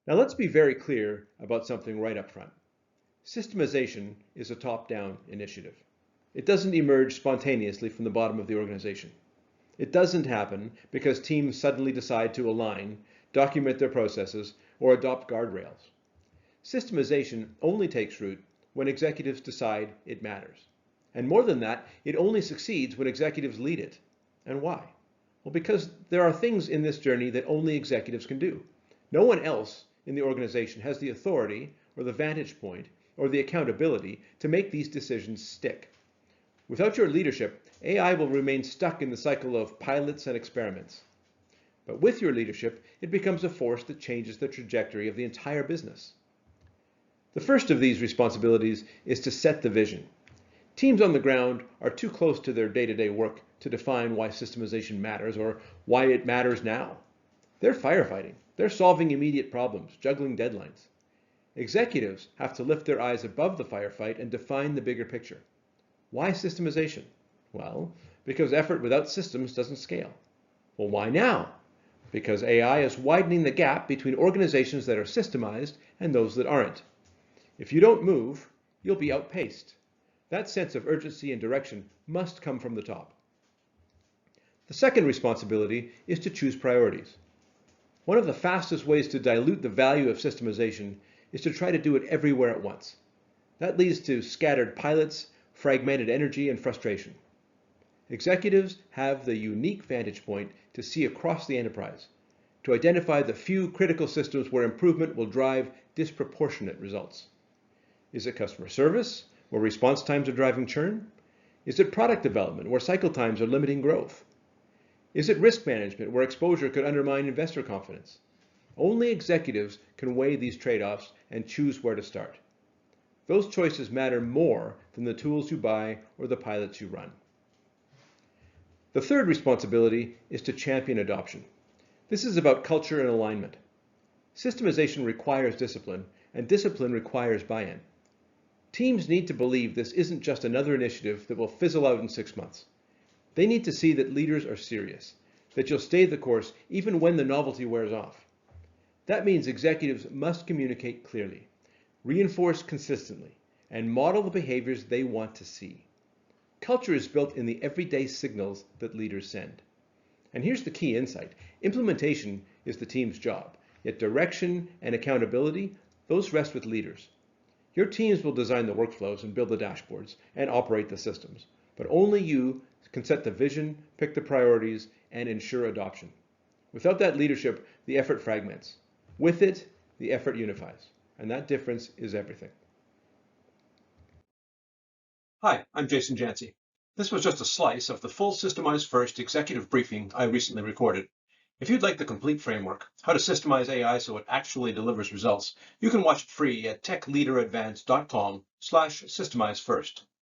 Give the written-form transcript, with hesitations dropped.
Now let's be very clear about something right up front. Systemization is a top-down initiative. It doesn't emerge spontaneously from the bottom of the organization. It doesn't happen because teams suddenly decide to align, document their processes, or adopt guardrails. Systemization only takes root when executives decide it matters. And more than that, it only succeeds when executives lead it. And why? Well, because there are things in this journey that only executives can do. No one else in the organization has the authority or the vantage point or the accountability to make these decisions stick. Without your leadership, AI will remain stuck in the cycle of pilots and experiments. But with your leadership, it becomes a force that changes the trajectory of the entire business. The first of these responsibilities is to set the vision. Teams on the ground are too close to their day-to-day work to define why systemization matters or why it matters now. They're firefighting. They're solving immediate problems, juggling deadlines. Executives have to lift their eyes above the firefight and define the bigger picture. Why systemization? Well, because effort without systems doesn't scale. Well, why now? Because AI is widening the gap between organizations that are systemized and those that aren't. If you don't move, you'll be outpaced. That sense of urgency and direction must come from the top. The second responsibility is to choose priorities. One of the fastest ways to dilute the value of systemization is to try to do it everywhere at once. That leads to scattered pilots, fragmented energy, and frustration. Executives have the unique vantage point to see across the enterprise, to identify the few critical systems where improvement will drive disproportionate results. Is it customer service, where response times are driving churn? Is it product development, where cycle times are limiting growth? Is it risk management, where exposure could undermine investor confidence? Only executives can weigh these trade-offs and choose where to start. Those choices matter more than the tools you buy or the pilots you run. The third responsibility is to champion adoption. This is about culture and alignment. Systemization requires discipline, and discipline requires buy-in. Teams need to believe this isn't just another initiative that will fizzle out in 6 months. They need to see that leaders are serious, that you'll stay the course even when the novelty wears off. That means executives must communicate clearly, reinforce consistently, and model the behaviors they want to see. Culture is built in the everyday signals that leaders send. And here's the key insight. Implementation is the team's job, yet direction and accountability, those rest with leaders. Your teams will design the workflows and build the dashboards and operate the systems, but only you can set the vision, pick the priorities, and ensure adoption. Without that leadership, the effort fragments. With it, the effort unifies, and that difference is everything. Hi, I'm Jason Jancy. This was just a slice of the full Systemize First executive briefing I recently recorded. If you'd like the complete framework, how to systemize AI so it actually delivers results, you can watch it free at techleaderadvance.com/systemizefirst.